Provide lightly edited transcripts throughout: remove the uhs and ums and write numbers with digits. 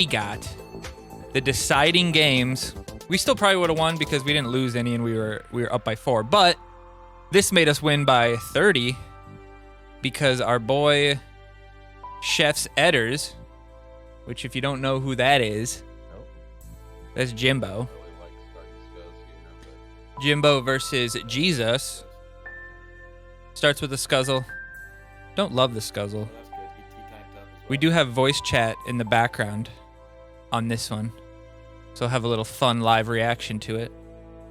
We got the deciding games. We still probably would have won because we didn't lose any and we were up by 4. But this made us win by 30 because our boy Chef's Edders, which if you don't know who that is, that's Jimbo. Jimbo versus Jesus. Starts with a scuzzle. Don't love the scuzzle. We do have voice chat in the background on this one. So I'll have a little fun live reaction to it.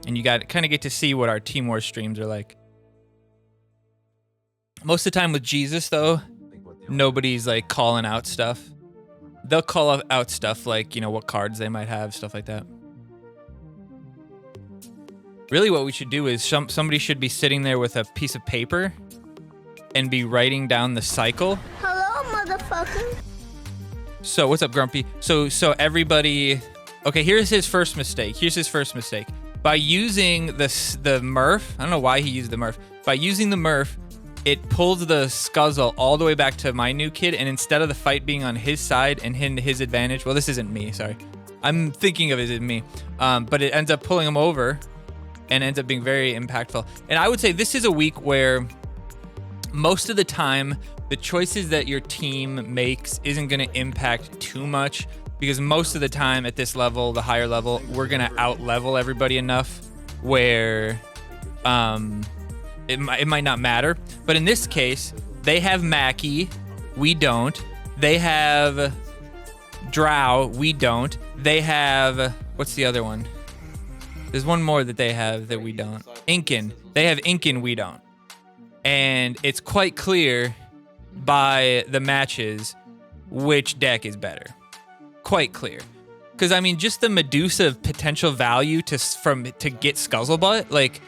And you kind of get to see what our Team War streams are like. Most of the time with Jesus, though, nobody's like calling out stuff. They'll call out stuff like, you know, what cards they might have, stuff like that. Really what we should do is somebody should be sitting there with a piece of paper and be writing down the cycle. Hello, motherfucker. So what's up, Grumpy? So everybody... Okay, here's his first mistake. By using the Murph, I don't know why he used the Murph. By using the Murph, it pulls the scuzzle all the way back to my new kid, and instead of the fight being on his side and his advantage, well, this isn't me, sorry. I'm thinking of it as me. But it ends up pulling him over and ends up being very impactful. And I would say this is a week where most of the time, the choices that your team makes isn't going to impact too much, because most of the time at this level, the higher level, we're going to out-level everybody enough where it might not matter. But in this case, they have Mackie, we don't. They have Drow, we don't. They have, what's the other one? There's one more that they have that we don't. Incan. They have Incan, we don't. And it's quite clear by the matches which deck is better. Quite clear. Because, I mean, just the Medusa potential value to get Scuzzlebutt, like,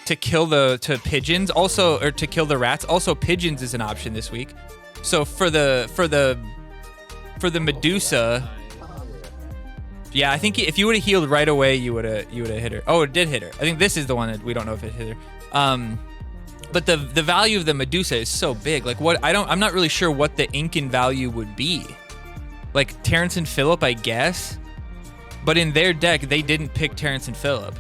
to kill the pigeons, also, or to kill the rats. Also, pigeons is an option this week. So for the Medusa, yeah, I think if you would have healed right away, you would have hit her. Oh, it did hit her. I think this is the one that we don't know if it hit her. But the value of the Medusa is so big. Like I'm not really sure what the Incan value would be. Like Terrence and Phillip, I guess. But in their deck, they didn't pick Terrence and Phillip.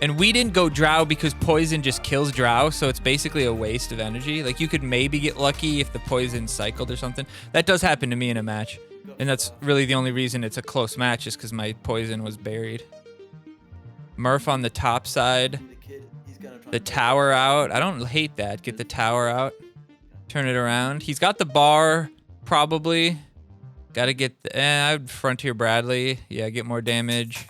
And we didn't go Drow because poison just kills Drow, so it's basically a waste of energy. Like you could maybe get lucky if the poison cycled or something. That does happen to me in a match. And that's really the only reason it's a close match is because my poison was buried. Murph on the top side. The tower out. I don't hate that. Get the tower out. Turn it around. He's got the bar, probably. Gotta get... I'd Frontier Bradley. Yeah, get more damage.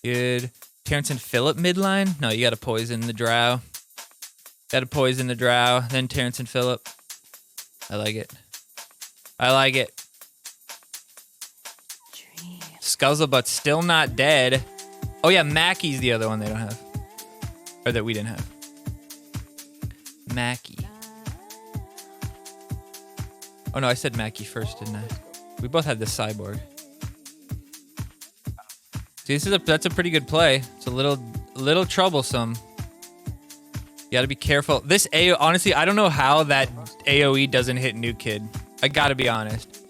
Good. Terrence and Phillip midline? No, you gotta poison the Drow. Gotta poison the Drow. Then Terrence and Phillip. I like it. I like it. Scuzzlebutt's still not dead. Oh yeah, Mackie's the other one they don't have. Or that we didn't have. Mackie. Oh no, I said Mackie first, didn't I? We both had the cyborg. See, that's a pretty good play. It's a little troublesome. You gotta be careful. This AO, honestly, I don't know how that AoE doesn't hit New Kid. I gotta be honest.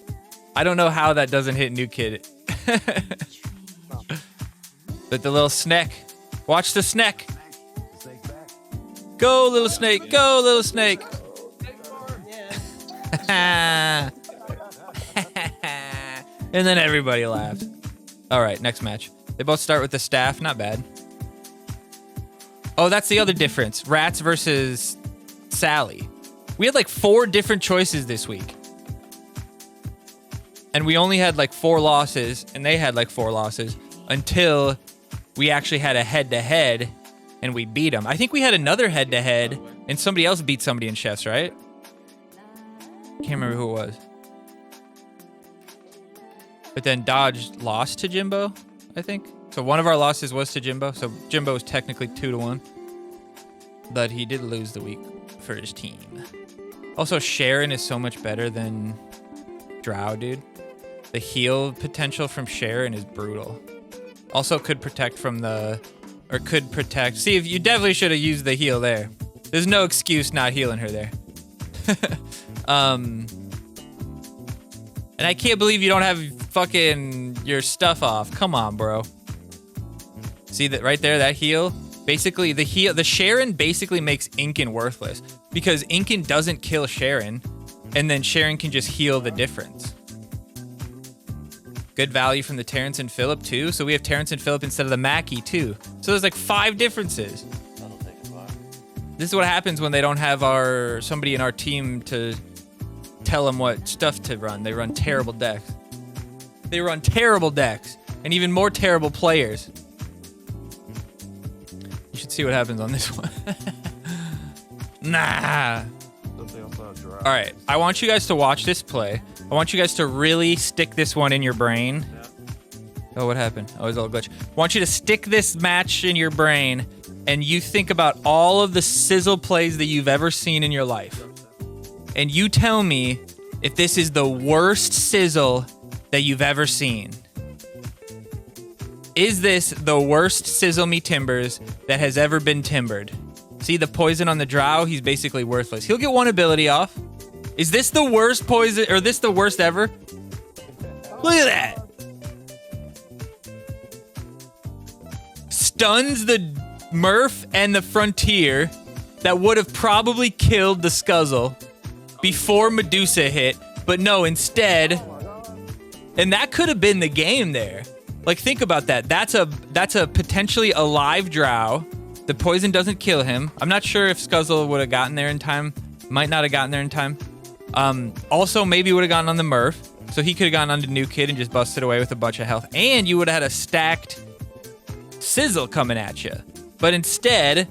I don't know how that doesn't hit New Kid. But the little snake. Watch the snake. Go, little snake. Go, little snake. And then everybody laughed. All right, next match. They both start with the staff. Not bad. Oh, that's the other difference. Rats versus Sally. We had like 4 different choices this week. And we only had like 4 losses, and they had like 4 losses, until we actually had a head-to-head, and we beat them. I think we had another head-to-head, and somebody else beat somebody in chess, right? Can't remember who it was. But then Dodge lost to Jimbo, I think. So one of our losses was to Jimbo, so Jimbo was technically 2-1. But he did lose the week for his team. Also, Sharon is so much better than Drow, dude. The heal potential from Sharon is brutal. Also could protect from the... Or could protect... See, if you definitely should have used the heal there. There's no excuse not healing her there. And I can't believe you don't have fucking your stuff off. Come on, bro. See that right there, that heal? Basically, the Sharon basically makes Incan worthless because Incan doesn't kill Sharon, and then Sharon can just heal the difference. Good value from the Terrence and Phillip too. So we have Terrence and Phillip instead of the Mackie too. So there's like 5 differences. This is what happens when they don't have somebody in our team to tell them what stuff to run. They run terrible decks. They run terrible decks and even more terrible players. You should see what happens on this one. Nah. All right, I want you guys to watch this play. I want you guys to really stick this one in your brain. Oh, what happened? Oh, it's all glitch. I want you to stick this match in your brain, and you think about all of the sizzle plays that you've ever seen in your life. And you tell me if this is the worst sizzle that you've ever seen. Is this the worst sizzle me timbers that has ever been timbered? See the poison on the drow? He's basically worthless. He'll get 1 ability off. Is this the worst poison, or this the worst ever? Look at that. Stuns the Murph and the Frontier that would have probably killed the Scuzzle before Medusa hit, but no, instead, and that could have been the game there. Like, think about that. That's a potentially alive drow. The poison doesn't kill him. I'm not sure if Scuzzle would have gotten there in time. Might not have gotten there in time. Also, maybe would have gotten on the Murph. So he could have gone on to New Kid and just busted away with a bunch of health. And you would have had a stacked Sizzle coming at you. But instead,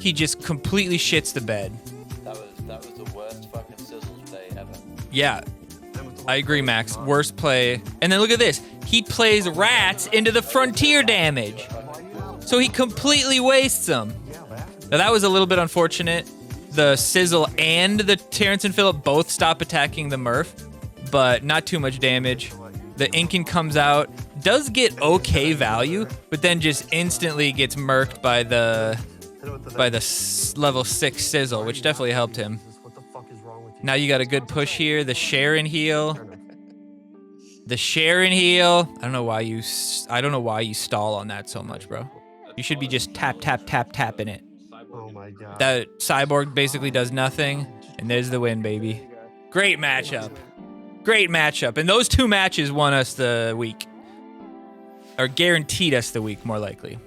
he just completely shits the bed. That was the worst fucking Sizzle play ever. Yeah, I agree, Max. Worst play. And then look at this. He plays rats into the Frontier damage. So he completely wastes them. Now that was a little bit unfortunate. The Sizzle and the Terrence and Phillip both stop attacking the Murph, but not too much damage. The Incan comes out, does get okay value, but then just instantly gets murked by the level 6 Sizzle, which definitely helped him. Now you got a good push here. The Sharon heal. The Sharon heal. I don't know why you stall on that so much, bro. You should be just tapping it. Oh my god. That Cyborg basically does nothing, and there's the win, baby. Great matchup. Great matchup. And those 2 matches won us the week. Or guaranteed us the week, more likely.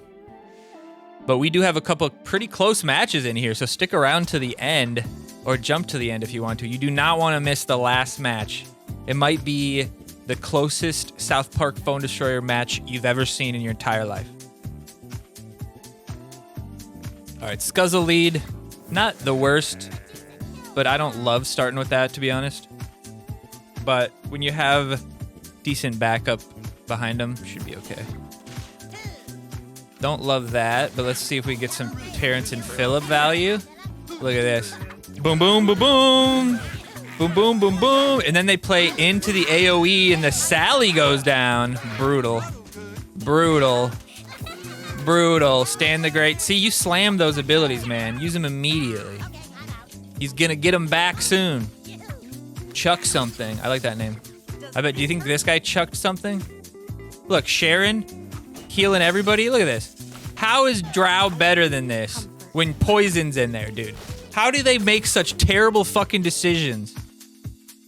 But we do have a couple pretty close matches in here, so stick around to the end, or jump to the end if you want to. You do not want to miss the last match. It might be the closest South Park Phone Destroyer match you've ever seen in your entire life. All right, Scuzzle lead. Not the worst, but I don't love starting with that, to be honest. But when you have decent backup behind them, should be okay. Don't love that, but let's see if we get some Terrence and Phillip value. Look at this. Boom, boom, boom, boom. Boom, boom, boom, boom. And then they play into the AoE, and the Sally goes down. Brutal. Brutal. Brutal. Stand the Great. See, you slam those abilities, man. Use them immediately. He's gonna get them back soon. Chuck something. I like that name. I bet. Do you think this guy chucked something? Look, Sharon healing everybody. Look at this. How is Drow better than this when Poison's in there, dude? How do they make such terrible fucking decisions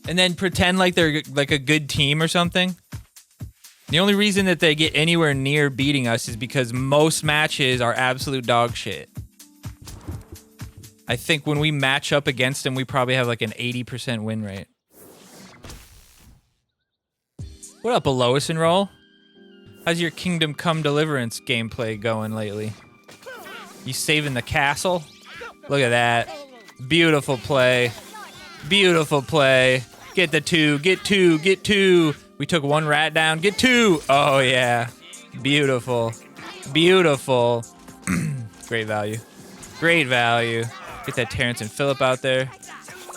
and then pretend like they're like a good team or something? The only reason that they get anywhere near beating us is because most matches are absolute dog shit. I think when we match up against them, we probably have like an 80% win rate. What up, Alois and Roll? How's your Kingdom Come Deliverance gameplay going lately? You saving the castle? Look at that. Beautiful play. Beautiful play. Get the 2. Get 2. Get 2. We took 1 rat down. Get 2. Oh, yeah. Beautiful. Beautiful. Great value. Great value. Get that Terrence and Phillip out there.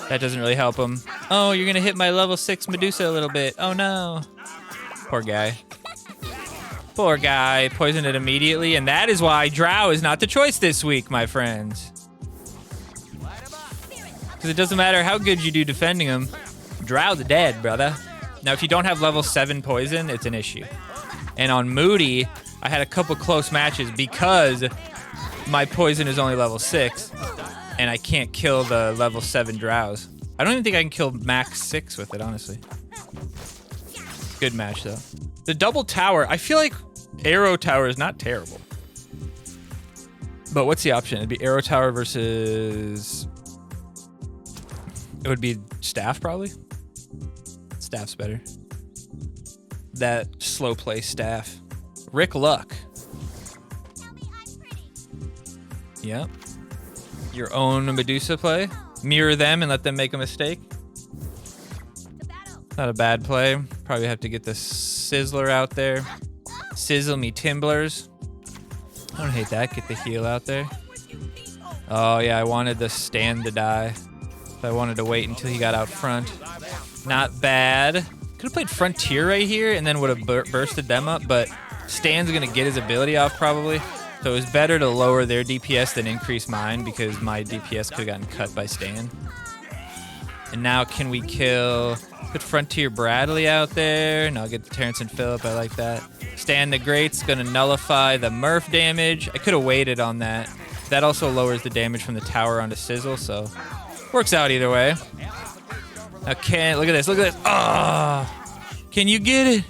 That doesn't really help him. Oh, you're going to hit my level 6 Medusa a little bit. Oh, no. Poor guy. Poor guy. Poisoned it immediately. And that is why Drow is not the choice this week, my friends. Because it doesn't matter how good you do defending him. Drow's dead, brother. Now, if you don't have level 7 poison, it's an issue. And on Moody, I had a couple close matches because my poison is only level 6, and I can't kill the level 7 drows. I don't even think I can kill max 6 with it, honestly. Good match, though. The double tower, I feel like arrow tower is not terrible. But what's the option? It'd be arrow tower versus... It would be staff, probably. Staff's better. That slow play staff. Rick Luck. Yep. Your own Medusa play. Mirror them and let them make a mistake. Not a bad play. Probably have to get the Sizzler out there. Sizzle me Timblers. I don't hate that. Get the heal out there. Oh, yeah. I wanted the stand to die. So I wanted to wait until he got out front. Not bad. Could have played Frontier right here and then would have bursted them up, but Stan's going to get his ability off probably. So it was better to lower their DPS than increase mine because my DPS could have gotten cut by Stan. And now can we kill... Put Frontier Bradley out there. No, I'll get the Terrence and Phillip. I like that. Stan the Great's going to nullify the Murph damage. I could have waited on that. That also lowers the damage from the tower onto Sizzle, so works out either way. Now look at this. Look at this. Oh, can you get it?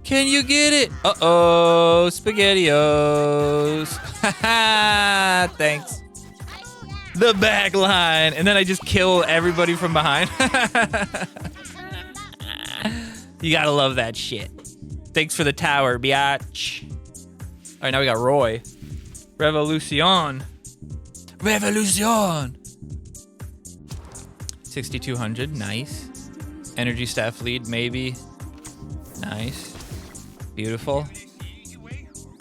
Can you get it? Uh-oh, SpaghettiOs. Haha, thanks. The back line. And then I just kill everybody from behind. You gotta love that shit. Thanks for the tower, biatch. All right, now we got Roy. Revolution. Revolution. 6,200, nice. Energy staff lead, maybe. Nice. Beautiful.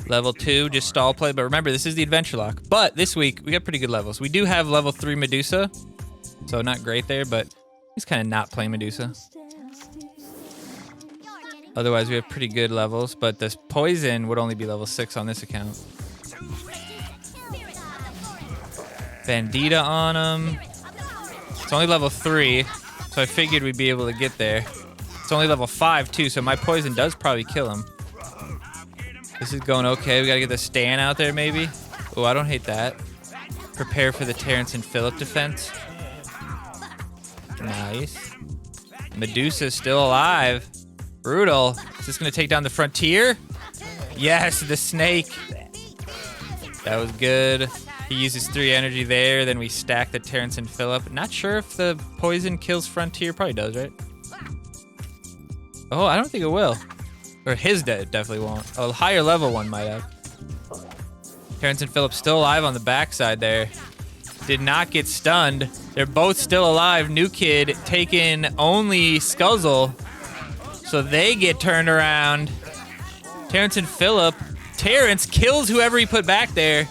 Level 2, just stall play. But remember, this is the adventure lock. But this week, we got pretty good levels. We do have level 3 Medusa. So not great there, but he's kind of not playing Medusa. Otherwise, we have pretty good levels. But this poison would only be level 6 on this account. Bandita on him. It's only level 3. So I figured we'd be able to get there. It's only level 5 too, so my poison does probably kill him. This is going okay. We gotta get the Stan out there maybe. Oh, I don't hate that. Prepare for the Terrence and Phillip defense. Nice. Medusa's still alive. Brutal. Is this gonna take down the Frontier? Yes, the snake. That was good. He uses 3 energy there, then we stack the Terrence and Phillip. Not sure if the poison kills Frontier. Probably does, right? Oh, I don't think it will. Or his definitely won't. A higher level one might have. Terrence and Phillip still alive on the backside there. Did not get stunned. They're both still alive. New Kid taking only Scuzzle. So they get turned around. Terrence and Phillip. Terrence kills whoever he put back there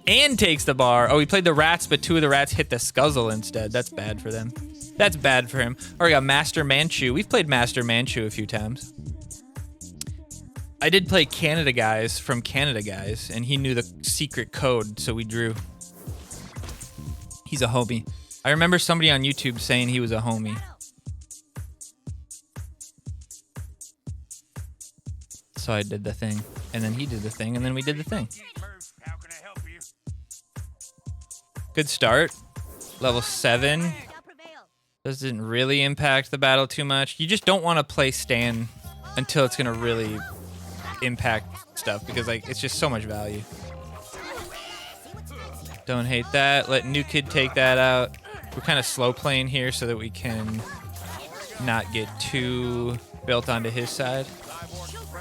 and takes the bar. Oh, he played the rats, but 2 of the rats hit the Scuzzle instead. That's bad for them. That's bad for him. Or we got Master Manchu. We've played Master Manchu a few times. I did play Canada Guys from Canada Guys, and he knew the secret code, so we drew. He's a homie. I remember somebody on YouTube saying he was a homie. So I did the thing, and then he did the thing, and then we did the thing. Good start. Level 7. Doesn't really impact the battle too much. You just don't want to play Stan until it's going to really impact stuff, because like it's just so much value. Don't hate that. Let New Kid take that out. We're kind of slow playing here so that we can not get too built onto his side.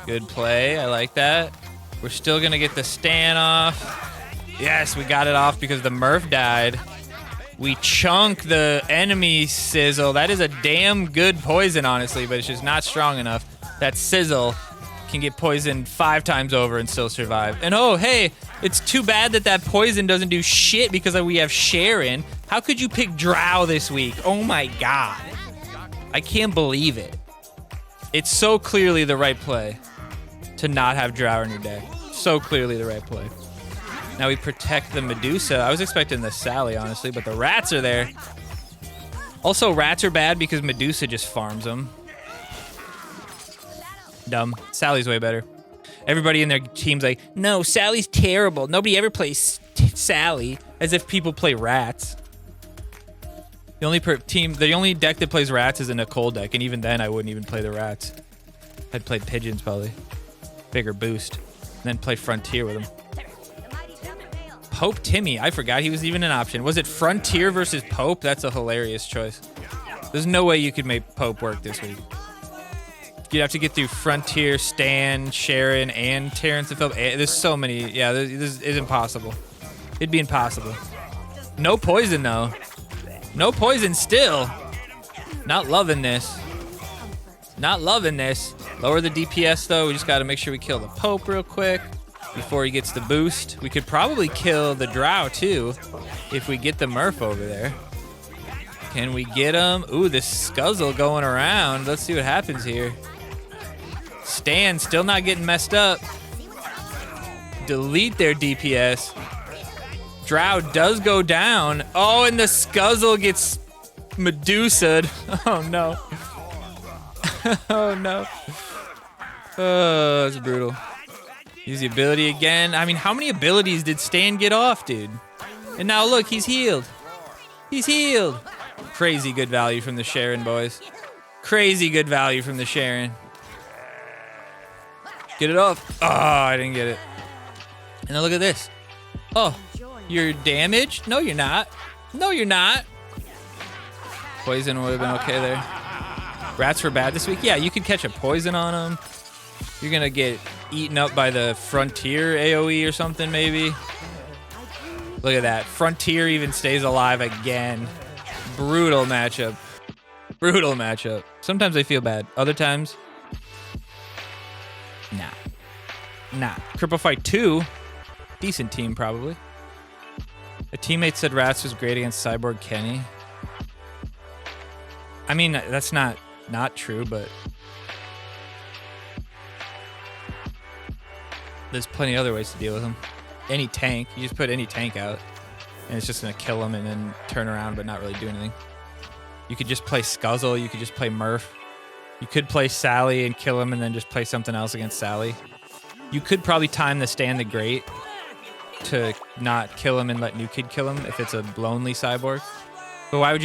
Good play. I like that. We're still going to get the Stan off. Yes, we got it off because the Murph died. We chunk the enemy Sizzle. That is a damn good poison, honestly, but it's just not strong enough. That Sizzle can get poisoned 5 times over and still survive. And oh, hey, it's too bad that that poison doesn't do shit because we have Sharon. How could you pick Drow this week? Oh my god. I can't believe it. It's so clearly the right play to not have Drow in your deck. So clearly the right play. Now we protect the Medusa. I was expecting the Sally, honestly, but the rats are there. Also, rats are bad because Medusa just farms them. Dumb. Sally's way better. Everybody in their team's like, no, Sally's terrible. Nobody ever plays Sally. As if people play rats. The only deck that plays rats is a Nicole deck, and even then I wouldn't even play the rats. I'd play pigeons probably. Bigger boost. And then play Frontier with them. Pope Timmy. I forgot he was even an option. Was it Frontier versus Pope? That's a hilarious choice. There's no way you could make Pope work this week. You'd have to get through Frontier, Stan, Sharon, and Terrence and Philip. There's so many. Yeah, this is impossible. It'd be impossible. No poison, though. No poison still. Not loving this. Not loving this. Lower the DPS, though. We just got to make sure we kill the Pope real quick before he gets the boost. We could probably kill the Drow, too, if we get the Murph over there. Can we get him? Ooh, this Scuzzle going around. Let's see what happens here. Stan still not getting messed up. Delete their DPS. Drow does go down. Oh, and the Scuzzle gets Medusa'd. Oh, no. Oh, no. Oh, that's brutal. Use the ability again. I mean, how many abilities did Stan get off, dude? And now, look, he's healed. He's healed. Crazy good value from the Sharon, boys. Crazy good value from the Sharon. Get it off. Oh, I didn't get it. And then look at this. Oh, you're damaged? No, you're not. No, you're not. Poison would have been okay there. Rats were bad this week? Yeah, you could catch a poison on them. You're going to get eaten up by the Frontier AoE or something, maybe. Look at that. Frontier even stays alive again. Brutal matchup. Brutal matchup. Sometimes I feel bad. Other times, nah. Cripple Fight 2. Decent team, probably. A teammate said Rats was great against Cyborg Kenny. I mean, that's not true, but there's plenty of other ways to deal with him. Any tank. You just put any tank out, and it's just going to kill him and then turn around but not really do anything. You could just play Scuzzle. You could just play Murph. You could play Sally and kill him and then just play something else against Sally. You could probably time the Stan the Great to not kill him and let New Kid kill him if it's a lonely cyborg. But why would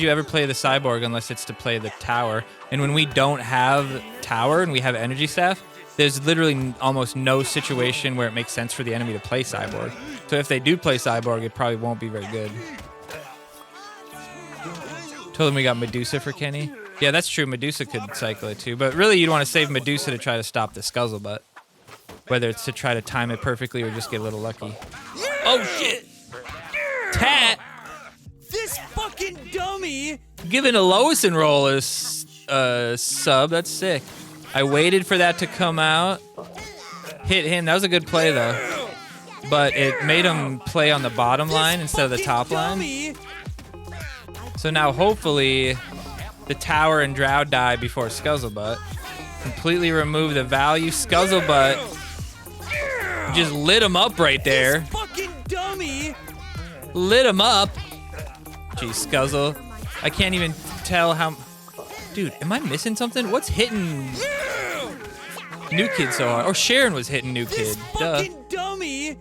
you ever play the cyborg unless it's to play the tower? And when we don't have tower and we have energy staff, there's literally almost no situation where it makes sense for the enemy to play cyborg. So if they do play cyborg, it probably won't be very good. Told him we got Medusa for Kenny. Yeah, that's true. Medusa could cycle it too. But really, you'd want to save Medusa to try to stop the Scuzzlebutt. Whether it's to try to time it perfectly or just get a little lucky. Oh, shit! Tat! This fucking dummy! Giving a Lois and roll a sub. That's sick. I waited for that to come out. Hit him. That was a good play, though. But it made him play on the bottom line instead of the top line. So now, hopefully, the tower and Drow die before Scuzzlebutt. Completely remove the value. Scuzzlebutt just lit him up right there. This fucking dummy! Lit him up. Jeez, Scuzzle. I can't even tell how... Dude, am I missing something? What's hitting New Kid so hard? Oh, Sharon was hitting New Kid. This fucking dummy!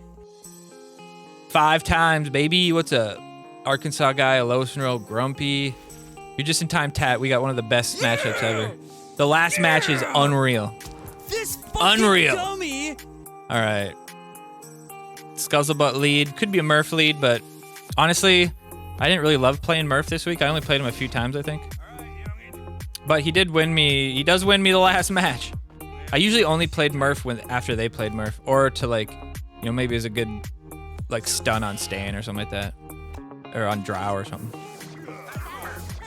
5 times, baby. What's up? Arkansas guy, a Lois and roll, Grumpy. You're just in time, Tat. We got one of the best matchups ever. The last match is unreal. This fucking Unreal. dummy! All right. Scuzzlebutt lead. Could be a Murph lead, but honestly, I didn't really love playing Murph this week. I only played him a few times, I think. But he did win me. He does win me the last match. I usually only played Murph after they played Murph, or to maybe as a good stun on Stan or something like that, or on Drow or something.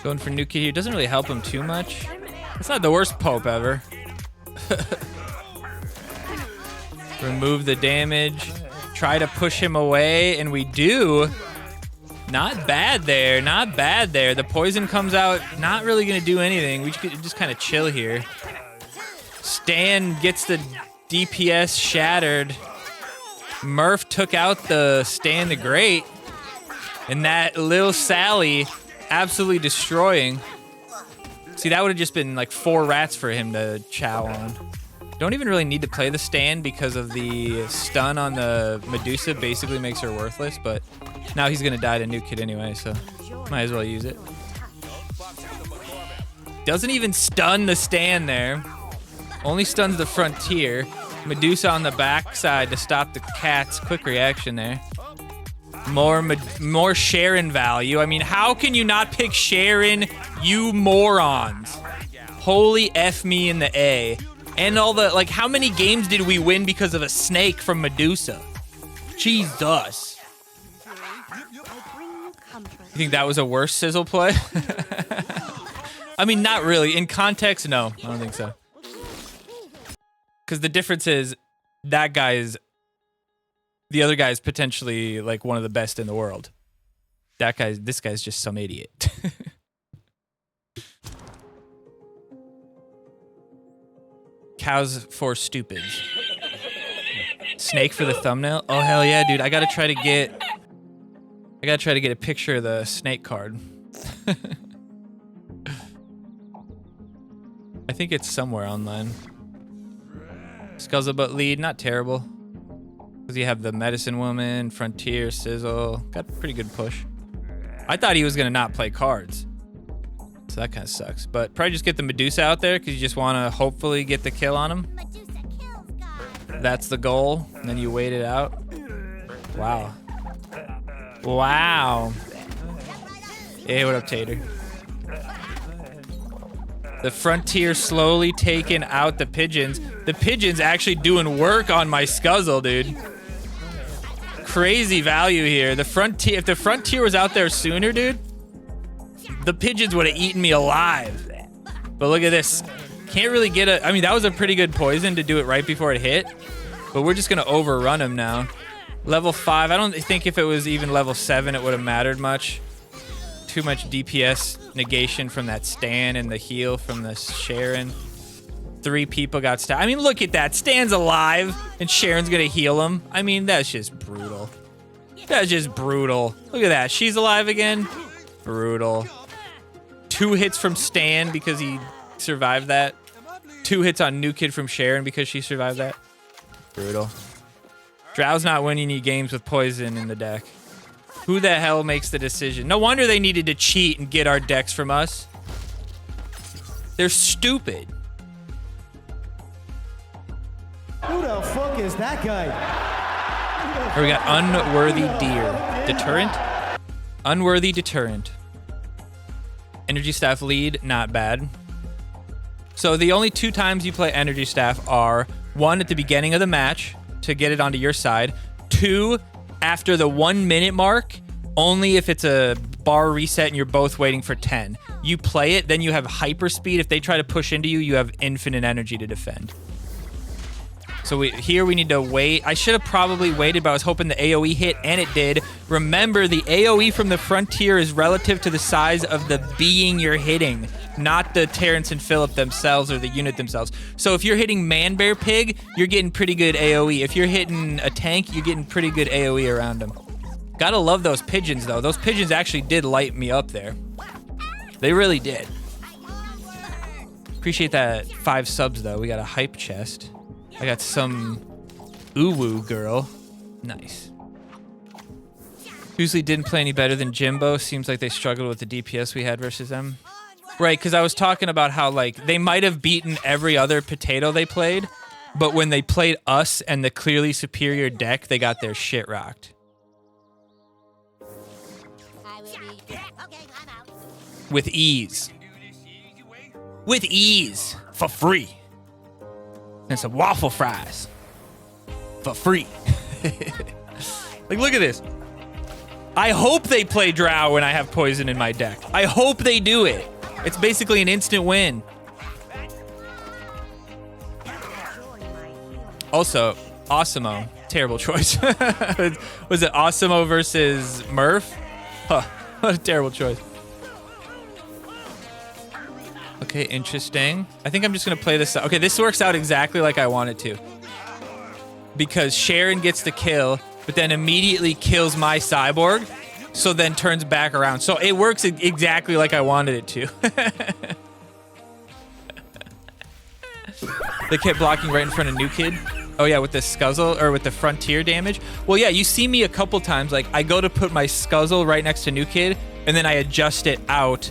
Going for New Kid here doesn't really help him too much. It's not the worst Pope ever. Remove the damage. Try to push him away, and we do. Not bad there. Not bad there. The poison comes out. Not really going to do anything. We could just kind of chill here. Stan gets the DPS shattered. Murph took out the Stan the Great. And that little Sally absolutely destroying. See, that would have just been like 4 rats for him to chow on. Don't even really need to play the stand because of the stun on the Medusa basically makes her worthless, but now he's gonna die to New Kid anyway, so might as well use it. Doesn't even stun the stand there. Only stuns the Frontier. Medusa on the backside to stop the cat's quick reaction there. More Sharon value. I mean, how can you not pick Sharon, you morons? Holy F me in the A. And all the, like, how many games did we win because of a snake from Medusa? Jesus. You think that was a worse Sizzle play? I mean, not really. In context, no. I don't think so. Because the difference is that guy is... The other guy is potentially, like, one of the best in the world. This guy's just some idiot. Cows for stupids. Snake for the thumbnail? Oh, hell yeah, dude. I gotta try to get a picture of the snake card. I think it's somewhere online. Scuzzlebutt lead, not terrible. Because you have the Medicine Woman, Frontier, Sizzle. Got a pretty good push. I thought he was gonna not play cards. So that kind of sucks. But probably just get the Medusa out there because you just want to hopefully get the kill on him. That's the goal. And then you wait it out. Wow. Wow. Hey, what up, Tater? The Frontier slowly taking out the Pigeons. The Pigeons actually doing work on my Scuzzle, dude. Crazy value here. The Frontier, if the Frontier was out there sooner, dude, the Pigeons would have eaten me alive. But look at this. Can't really get a... I mean, that was a pretty good poison to do it right before it hit. But we're just going to overrun him now. Level 5. I don't think if it was even level 7, it would have mattered much. Too much DPS negation from that Stan and the heal from the Sharon. 3 people got stabbed. I mean, look at that. Stan's alive, and Sharon's going to heal him. I mean, that's just brutal. That's just brutal. Look at that. She's alive again. Brutal. 2 hits from Stan because he survived that. 2 hits on New Kid from Sharon because she survived that. Brutal. Drow's not winning you games with poison in the deck. Who the hell makes the decision? No wonder they needed to cheat and get our decks from us. They're stupid. Who the fuck is that guy? Or we got Unworthy Deer. Deterrent? Unworthy Deterrent. Energy Staff lead, not bad. So the only 2 times you play Energy Staff are 1 at the beginning of the match to get it onto your side. 2 after the 1 minute mark, only if it's a bar reset and you're both waiting for 10. You play it, then you have hyper speed. If they try to push into you, you have infinite energy to defend. So here we need to wait. I should have probably waited, but I was hoping the AoE hit, and it did. Remember, the AoE from the Frontier is relative to the size of the being you're hitting, not the Terrence and Phillip themselves or the unit themselves. So if you're hitting Man Bear Pig, you're getting pretty good AoE. If you're hitting a tank, you're getting pretty good AoE around them. Gotta love those pigeons, though. Those pigeons actually did light me up there. They really did. Appreciate that 5 subs, though. We got a hype chest. I got some Uwu girl. Nice. Usually didn't play any better than Jimbo. Seems like they struggled with the DPS we had versus them. Right, because I was talking about how, like, they might have beaten every other potato they played, but when they played us and the clearly superior deck, they got their shit rocked. With ease. With ease. For free. And some waffle fries. For free. Like, look at this. I hope they play Drow when I have poison in my deck. I hope they do it. It's basically an instant win. Also, Osimo. Terrible choice. Was it Osimo versus Murph? Huh. What a terrible choice. Okay, interesting. I think I'm just going to play this. Okay, this works out exactly like I want it to. Because Sharon gets the kill, but then immediately kills my cyborg, so then turns back around. So it works exactly like I wanted it to. They kept blocking right in front of New Kid. Oh yeah, with the Scuzzle or with the Frontier damage. Well, yeah, you see me a couple times. Like I go to put my Scuzzle right next to New Kid, and then I adjust it out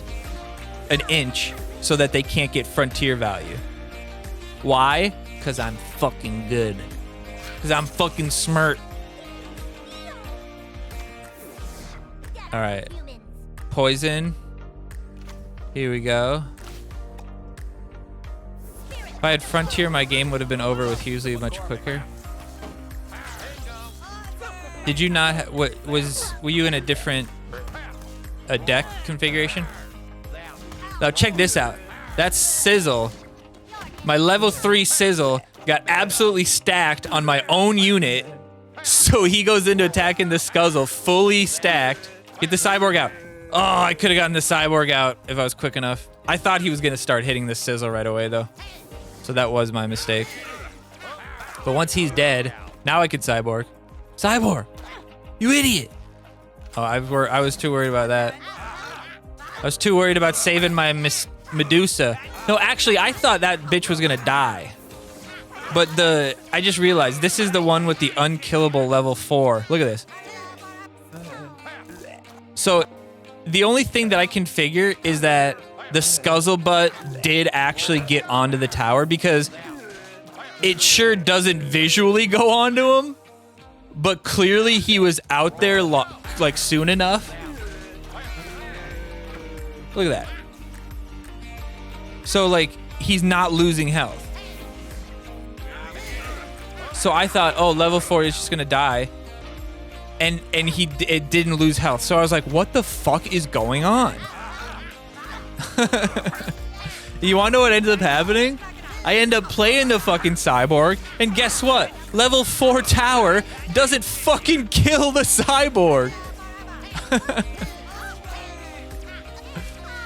an inch so that they can't get Frontier value. Why? Because I'm fucking good. Because I'm fucking smart. All right. Poison. Here we go. If I had Frontier, my game would have been over with Hughley much quicker. Did you not? Were you in a different deck configuration? Now check this out. That's Sizzle. My level 3 Sizzle got absolutely stacked on my own unit, so he goes into attacking the Scuzzle fully stacked. Get the Cyborg out. Oh, I could have gotten the Cyborg out if I was quick enough. I thought he was gonna start hitting the Sizzle right away though. So that was my mistake. But once he's dead, now I could Cyborg. Cyborg! You idiot! Oh, I was too worried about that. I was too worried about saving my Medusa. No, actually, I thought that bitch was gonna die. But I just realized this is the one with the unkillable level 4. Look at this. So the only thing that I can figure is that the Scuzzlebutt did actually get onto the tower, because it sure doesn't visually go onto him, but clearly he was out there like soon enough. Look at that. So like he's not losing health. So I thought, oh, level 4 is just gonna die, and it didn't lose health. So I was like, what the fuck is going on? You wanna know what ended up happening? I end up playing the fucking Cyborg, and guess what? Level 4 tower doesn't fucking kill the Cyborg.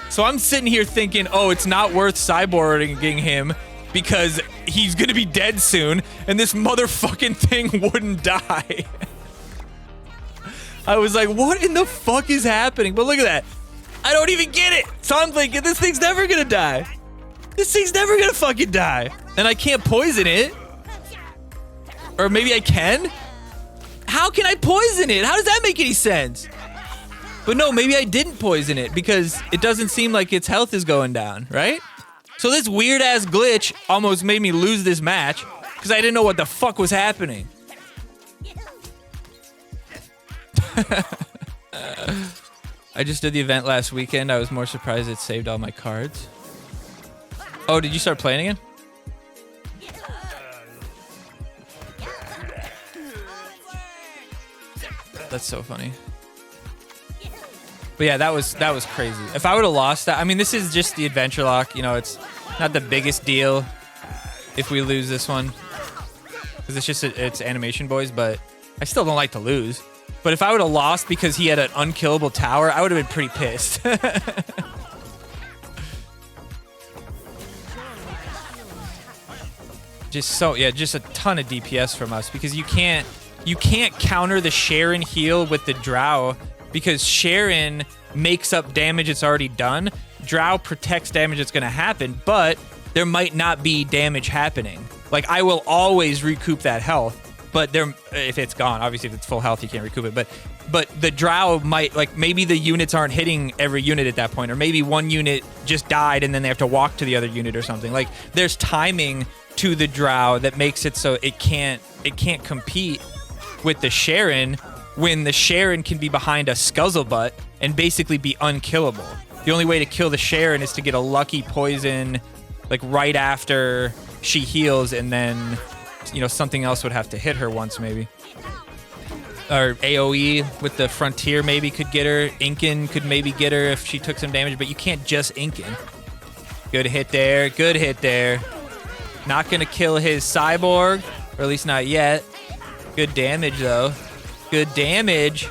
So I'm sitting here thinking, oh, it's not worth Cyborging him because he's gonna be dead soon, and this motherfucking thing wouldn't die. I was like, what in the fuck is happening? But look at that. I don't even get it. So I'm thinking, this thing's never gonna die. This thing's never gonna fucking die. And I can't poison it. Or maybe I can? How can I poison it? How does that make any sense? But no, maybe I didn't poison it because it doesn't seem like its health is going down, right? So this weird ass glitch almost made me lose this match because I didn't know what the fuck was happening. I just did the event last weekend. I was more surprised it saved all my cards. Oh, did you start playing again? That's so funny. But yeah, that was crazy. If I would have lost that, I mean, this is just the adventure lock. You know, it's not the biggest deal if we lose this one, because it's just it's animation boys. But I still don't like to lose. But if I would have lost because he had an unkillable tower, I would have been pretty pissed. Just a ton of DPS from us, because you can't counter the Sharon heal with the Drow, because Sharon makes up damage it's already done. Drow protects damage that's gonna happen, but there might not be damage happening. Like, I will always recoup that health, but if it's gone, obviously if it's full health, you can't recoup it. But the Drow might, like, maybe the units aren't hitting every unit at that point, or maybe one unit just died and then they have to walk to the other unit or something. Like, there's timing to the Drow that makes it so it can't compete with the Sharon, when the Sharon can be behind a Scuzzlebutt and basically be unkillable. The only way to kill the Sharon is to get a lucky poison, like, right after she heals, and then, you know, something else would have to hit her once, maybe. Or AoE with the Frontier maybe could get her. Inkin could maybe get her if she took some damage, but you can't just Inkin. Good hit there. Good hit there. Not gonna kill his Cyborg, or at least not yet. Good damage, though. Good damage.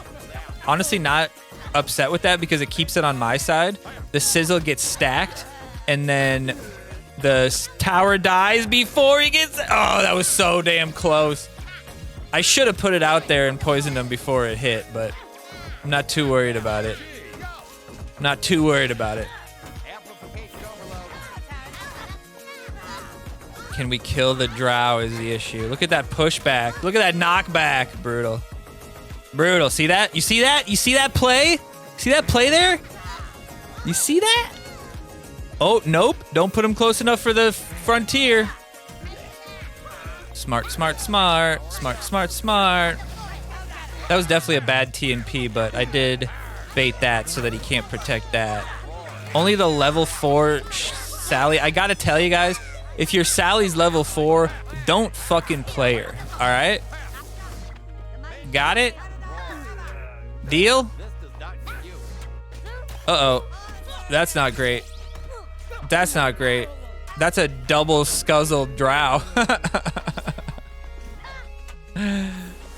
Honestly, not upset with that because it keeps it on my side. The Sizzle gets stacked, and then the tower dies before he gets... Oh, that was so damn close. I should have put it out there and poisoned him before it hit, but I'm not too worried about it. Not too worried about it. Can we kill the drow is the issue. Look at that pushback. Look at that knockback. Brutal. Brutal. See that? You see that? You see that play? See that play there? You see that? Oh, nope. Don't put him close enough for the frontier. Smart, smart, smart. Smart, smart, smart. That was definitely a bad TNP, but I did bait that so that he can't protect that. Only the level 4 Sally. I gotta tell you guys, if your Sally's level 4, don't fucking play her. All right? Got it? Deal? Uh-oh. That's not great. That's not great. That's a double scuzzled drow.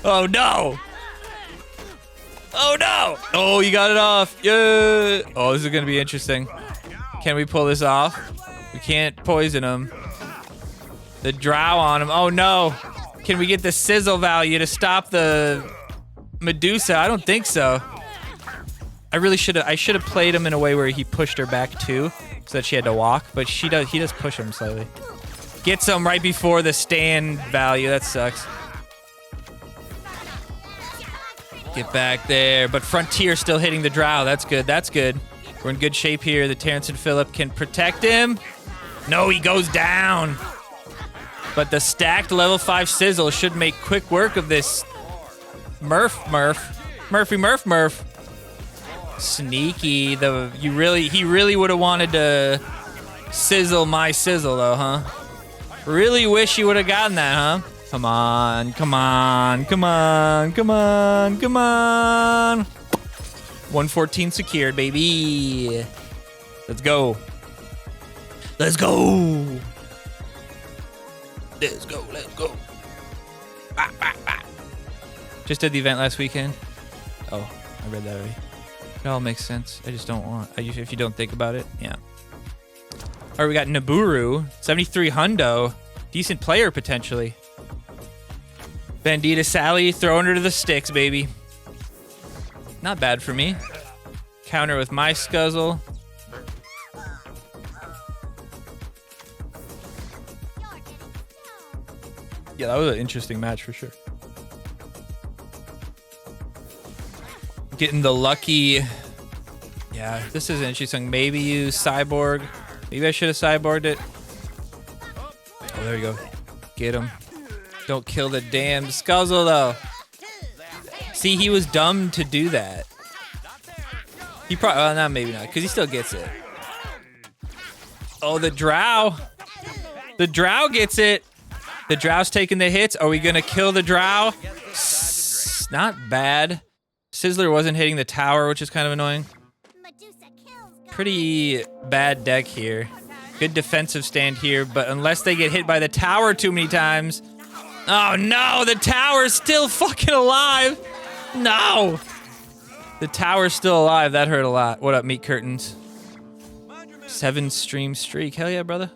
Oh, no. Oh, no. Oh, you got it off. Yeah. Oh, this is going to be interesting. Can we pull this off? We can't poison him. The drow on him. Oh, no. Can we get the sizzle value to stop the Medusa? I don't think so. I should have played him in a way where he pushed her back too, so that she had to walk, but he does push him slightly. Gets him right before the stand value. That sucks. Get back there. But Frontier still hitting the drow. That's good. That's good. We're in good shape here. The Terrence and Phillip can protect him. No, he goes down. But the stacked level 5 sizzle should make quick work of this Murphy. Sneaky. He really would have wanted to sizzle my sizzle though, huh? Really wish you would have gotten that, huh? Come on, come on, come on, come on, come on. 114 secured, baby. Let's go. Let's go. Let's go, let's go. Bah, bah, bah. Just did the event last weekend. Oh, I read that already. It all makes sense. I just don't want. If you don't think about it, yeah. All right, we got Naburu, 73 hundo, decent player potentially. Bandita Sally throwing her to the sticks, baby. Not bad for me. Counter with my Scuzzle. Yeah, that was an interesting match for sure. Getting the lucky. Yeah, this is interesting. Maybe use Cyborg. Maybe I should have Cyborged it. Oh, there you go. Get him. Don't kill the damn Scuzzle, though. See, he was dumb to do that. He probably... Well, no, maybe not, because he still gets it. Oh, the Drow. The Drow gets it. The Drow's taking the hits. Are we going to kill the Drow? Not bad. Sizzler wasn't hitting the tower, which is kind of annoying. Pretty bad deck here. Good defensive stand here, but unless they get hit by the tower too many times... Oh, no! The tower's still fucking alive! No! The tower's still alive. That hurt a lot. What up, Meat Curtains? 7 stream streak. Hell yeah, brother.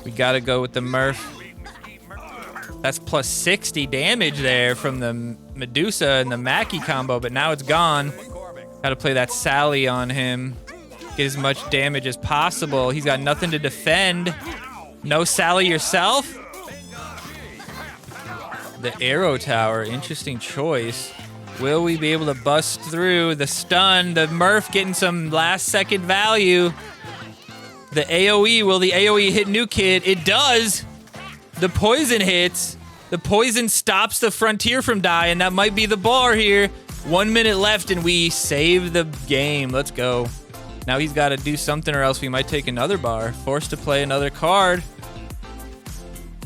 We gotta go with the Murph. That's plus 60 damage there from the Medusa and the Mackie combo, but now it's gone. Gotta play that Sally on him. Get as much damage as possible. He's got nothing to defend. No Sally yourself? The Arrow Tower, interesting choice. Will we be able to bust through the stun? The Murph getting some last second value. The AoE, will the AoE hit New Kid? It does. The poison hits. The poison stops the Frontier from dying. That might be the bar here. 1 minute left and we save the game. Let's go. Now he's got to do something or else we might take another bar. Forced to play another card.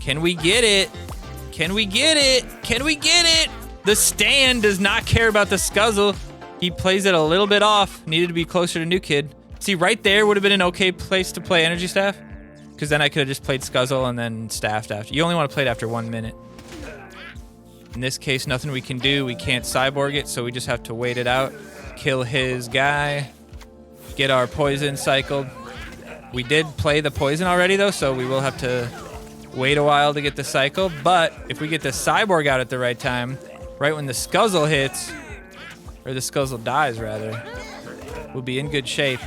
Can we get it? Can we get it? Can we get it? The stand does not care about the Scuzzle. He plays it a little bit off. Needed to be closer to New Kid. See, right there would have been an okay place to play Energy Staff. Because then I could have just played Scuzzle and then staffed after. You only want to play it after 1 minute. In this case, nothing we can do. We can't Cyborg it, so we just have to wait it out. Kill his guy. Get our poison cycled. We did play the poison already, though, so we will have to wait a while to get the cycle. But if we get the Cyborg out at the right time, right when the Scuzzle hits, or the Scuzzle dies, rather, we'll be in good shape.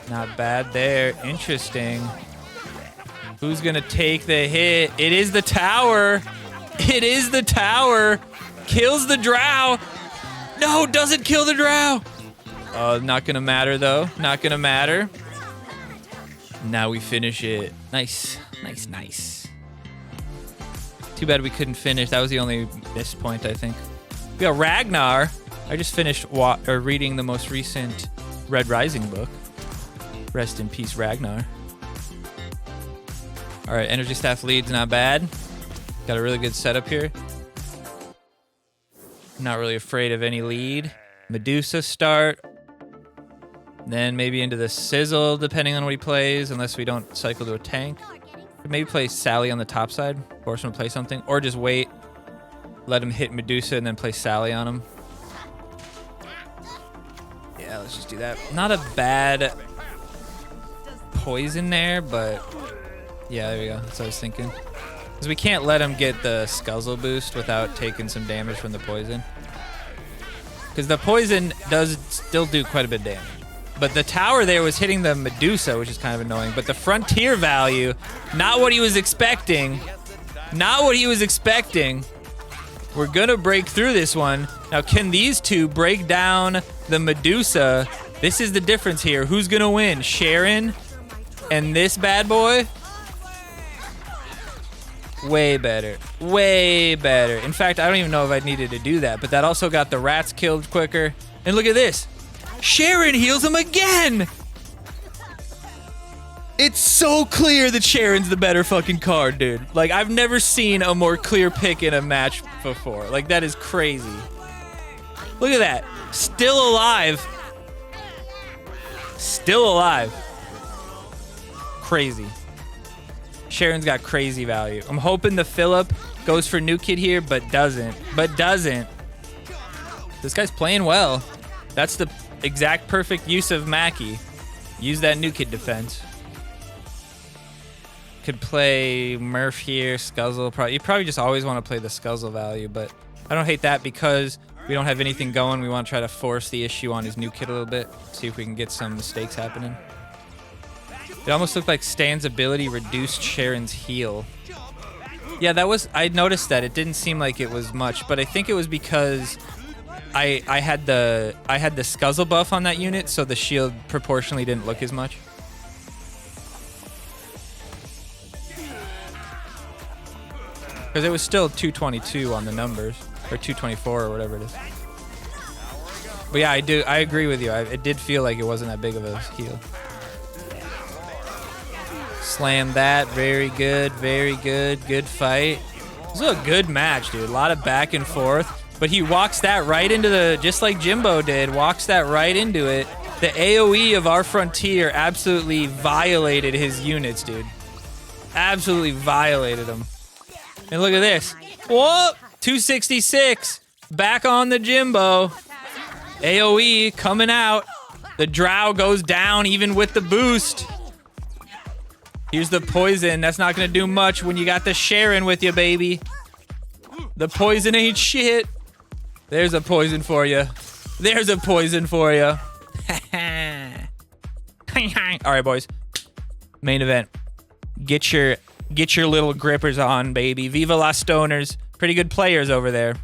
Not bad there. Interesting. Who's gonna take the hit? It is the tower. It is the tower. Kills the drow. No, doesn't kill the drow. Not gonna matter though. Not gonna matter. Now we finish it. Nice. Nice, nice. Too bad we couldn't finish. That was the only miss point, I think. We got Ragnar. I just finished reading the most recent Red Rising book. Rest in peace, Ragnar. All right, energy staff lead's not bad. Got a really good setup here. Not really afraid of any lead. Medusa start. Then maybe into the sizzle, depending on what he plays, unless we don't cycle to a tank. Maybe play Sally on the top side, force him to play something, or just wait, let him hit Medusa, and then play Sally on him. Yeah, let's just do that. Not a bad poison there, but yeah, there we go. That's what I was thinking. Because we can't let him get the Scuzzle boost without taking some damage from the poison. Because the poison does still do quite a bit of damage. But the tower there was hitting the Medusa, which is kind of annoying. But the frontier value, not what he was expecting. Not what he was expecting. We're gonna break through this one. Now, can these two break down the Medusa? This is the difference here. Who's gonna win? Sharon and this bad boy? Way better. Way better. In fact, I don't even know if I needed to do that, but that also got the rats killed quicker. And look at this. Sharon heals him again! It's so clear that Sharon's the better fucking card, dude. Like, I've never seen a more clear pick in a match before. Like, that is crazy. Look at that. Still alive. Still alive. Crazy. Sharon's got crazy value. I'm hoping the Phillip goes for New Kid here, but doesn't. But doesn't. This guy's playing well. That's the exact perfect use of Mackie. Use that New Kid defense. Could play Murph here, Scuzzle. You probably just always want to play the Scuzzle value, but I don't hate that because we don't have anything going. We want to try to force the issue on his New Kid a little bit. See if we can get some mistakes happening. It almost looked like Stan's ability reduced Sharon's heal. Yeah, that was... I noticed that. It didn't seem like it was much, but I think it was because I had the Scuzzle buff on that unit, so the shield proportionally didn't look as much. Because it was still 222 on the numbers, or 224 or whatever it is. But yeah, I agree with you. It did feel like it wasn't that big of a heal. Slam that. Very good. Very good. Good fight. This is a good match, dude. A lot of back and forth. But he walks that right into the... Just like Jimbo did. Walks that right into it. The AoE of our Frontier absolutely violated his units, dude. Absolutely violated them. And look at this. Whoa! 266. Back on the Jimbo. AoE coming out. The Drow goes down even with the boost. Here's the poison. That's not going to do much when you got the Sharon with you, baby. The poison ain't shit. There's a poison for you. There's a poison for you. All right, boys. Main event. Get your little grippers on, baby. Viva las stoners. Pretty good players over there.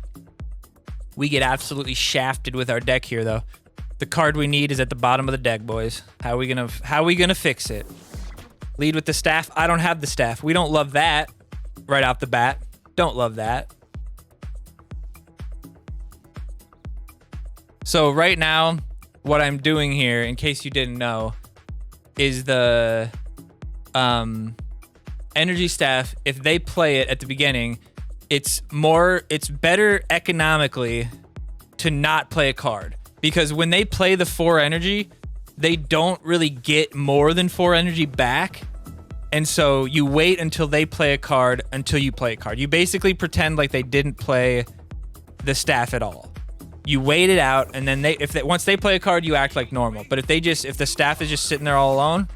We get absolutely shafted with our deck here, though. The card we need is at the bottom of the deck, boys. How we gonna fix it? Lead with the staff. I don't have the staff. We don't love that right off the bat. Don't love that. So right now, what I'm doing here, in case you didn't know, is the energy staff. If they play it at the beginning, it's better economically to not play a card, because when they play the 4 energy, they don't really get more than 4 energy back. And so you wait until they play a card until you play a card. You basically pretend like they didn't play the staff at all. You wait it out, and then once they play a card, you act like normal. But if the staff is just sitting there all alone,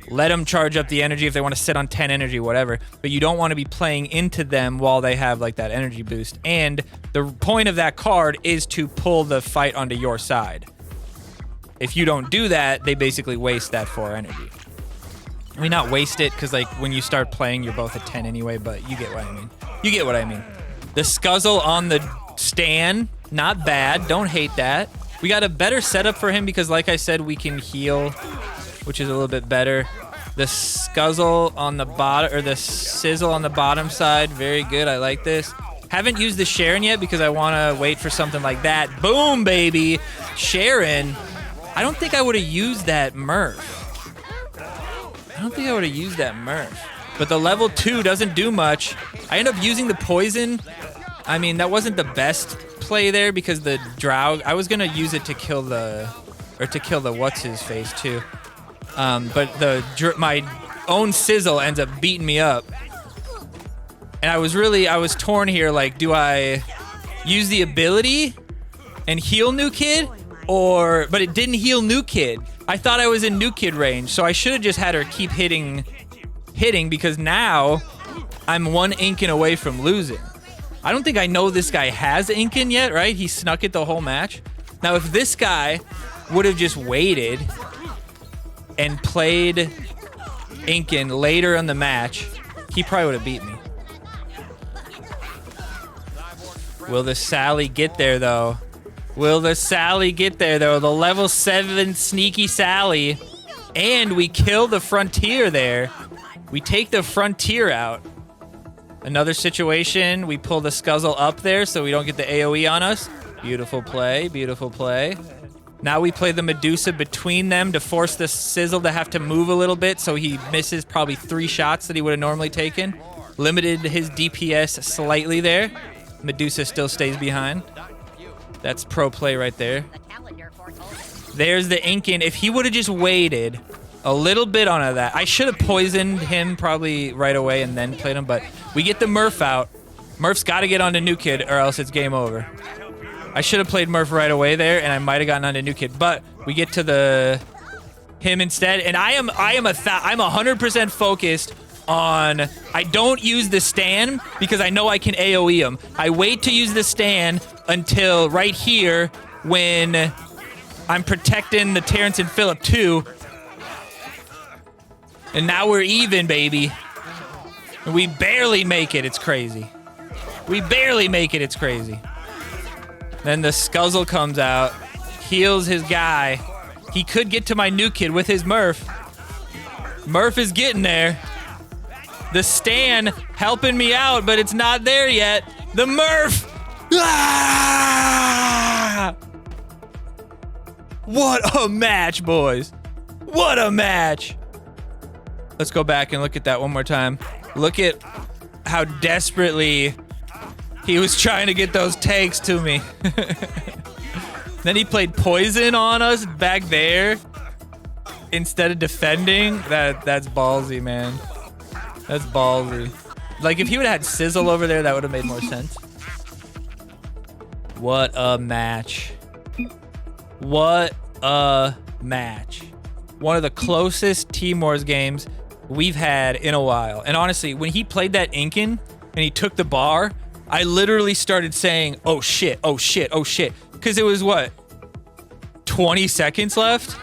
let them charge up the energy if they want to sit on 10 energy, whatever. But you don't want to be playing into them while they have like that energy boost. And the point of that card is to pull the fight onto your side. If you don't do that, they basically waste that 4 energy. I mean, not waste it, because like when you start playing, you're both at 10 anyway, but you get what I mean. You get what I mean. The scuzzle on the stand, not bad. Don't hate that. We got a better setup for him because, like I said, we can heal, which is a little bit better. The scuzzle on the bottom, or the sizzle on the bottom side, very good. I like this. Haven't used the Sharon yet because I want to wait for something like that. Boom, baby. Sharon. I don't think I would have used that Murph. But the level 2 doesn't do much. I end up using the poison. I mean, that wasn't the best play there because the drow, I was going to use it to kill the what's his face too. But my own sizzle ends up beating me up. And I was torn here, like, do I use the ability and heal New Kid? But it didn't heal New Kid. I thought I was in New Kid range, so I should have just had her keep hitting because now I'm one Incan away from losing. I don't think I know this guy has Incan yet, right? He snuck it the whole match. Now, if this guy would have just waited and played Incan later in the match, he probably would have beat me. Will the Sally get there, though? The level 7 sneaky Sally. And we kill the Frontier there. We take the Frontier out. Another situation, we pull the Scuzzle up there so we don't get the AoE on us. Beautiful play, beautiful play. Now we play the Medusa between them to force the Sizzle to have to move a little bit so he misses probably 3 shots that he would have normally taken. Limited his DPS slightly there. Medusa still stays behind. That's pro play right there. There's the Incan. If he would have just waited a little bit on that, I should have poisoned him probably right away and then played him, but we get the Murph out. Murph's got to get onto New Kid or else it's game over. I should have played Murph right away there and I might have gotten onto New Kid, but we get to him instead, and I'm 100% focused on, I don't use the stand because I know I can AoE him. I wait to use the stand until right here when I'm protecting the Terrence and Phillip too. And now we're even, baby. And we barely make it. It's crazy. We barely make it. It's crazy. Then the Scuzzle comes out, heals his guy. He could get to my New Kid with his Murph. Murph is getting there. The Stan helping me out, but it's not there yet. The Murph! Ah! What a match, boys. What a match. Let's go back and look at that one more time. Look at how desperately he was trying to get those takes to me. Then he played poison on us back there instead of defending. That's ballsy, man. That's ballsy. Like, if he would have had Sizzle over there, that would have made more sense. What a match. What a match. One of the closest Team Wars games we've had in a while. And honestly, when he played that Incan and he took the bar, I literally started saying, oh shit, oh shit, oh shit. Because it was what? 20 seconds left?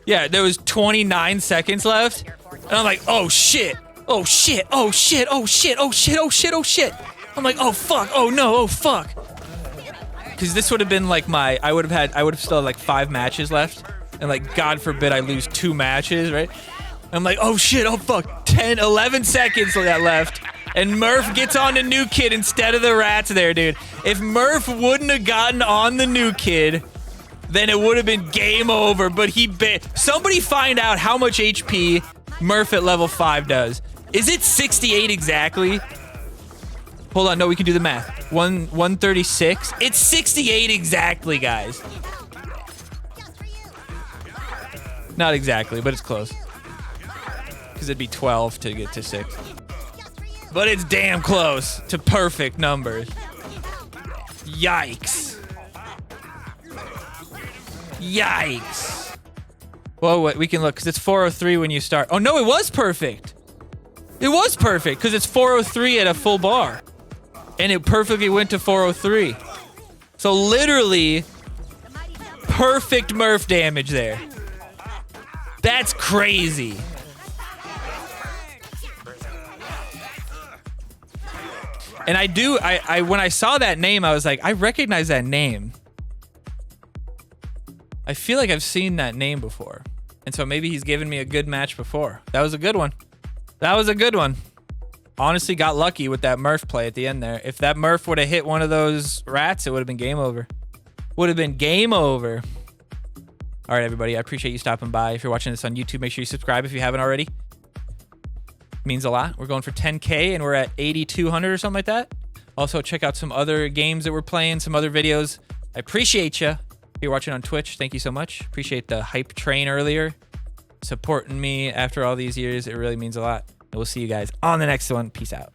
Yeah, there was 29 seconds left. And I'm like, oh shit, oh shit, oh shit, oh shit, oh shit, oh shit, oh shit. I'm like, oh fuck, oh no, oh fuck. Because this would have been like I would have still had like 5 matches left. And like, God forbid I lose 2 matches, right? I'm like, oh shit, oh fuck, 10, 11 seconds left. And Murph gets on the New Kid instead of the rats there, dude. If Murph wouldn't have gotten on the New Kid, then it would have been game over. But somebody find out how much HP Murph at level 5 does. Is it 68 exactly? Hold on, no, we can do the math. 136. It's 68 exactly, guys. Not exactly, but it's close. Because it'd be 12 to get to 6. But it's damn close to perfect numbers. Yikes. Yikes. Well, wait, we can look, because it's 403 when you start. Oh, no, it was perfect. It was perfect, because it's 403 at a full bar. And it perfectly went to 403. So literally, perfect Murph damage there. That's crazy. And I when I saw that name, I was like, I recognize that name. I feel like I've seen that name before. And so maybe he's given me a good match before. That was a good one. That was a good one. Honestly, got lucky with that Murph play at the end there. If that Murph would have hit one of those rats, it would have been game over. Would have been game over. All right, everybody. I appreciate you stopping by. If you're watching this on YouTube, make sure you subscribe if you haven't already. Means a lot. We're going for 10K and we're at 8,200 or something like that. Also, check out some other games that we're playing, some other videos. I appreciate you. If you're watching on Twitch, thank you so much. Appreciate the hype train earlier. Supporting me after all these years. It really means a lot. And we'll see you guys on the next one. Peace out.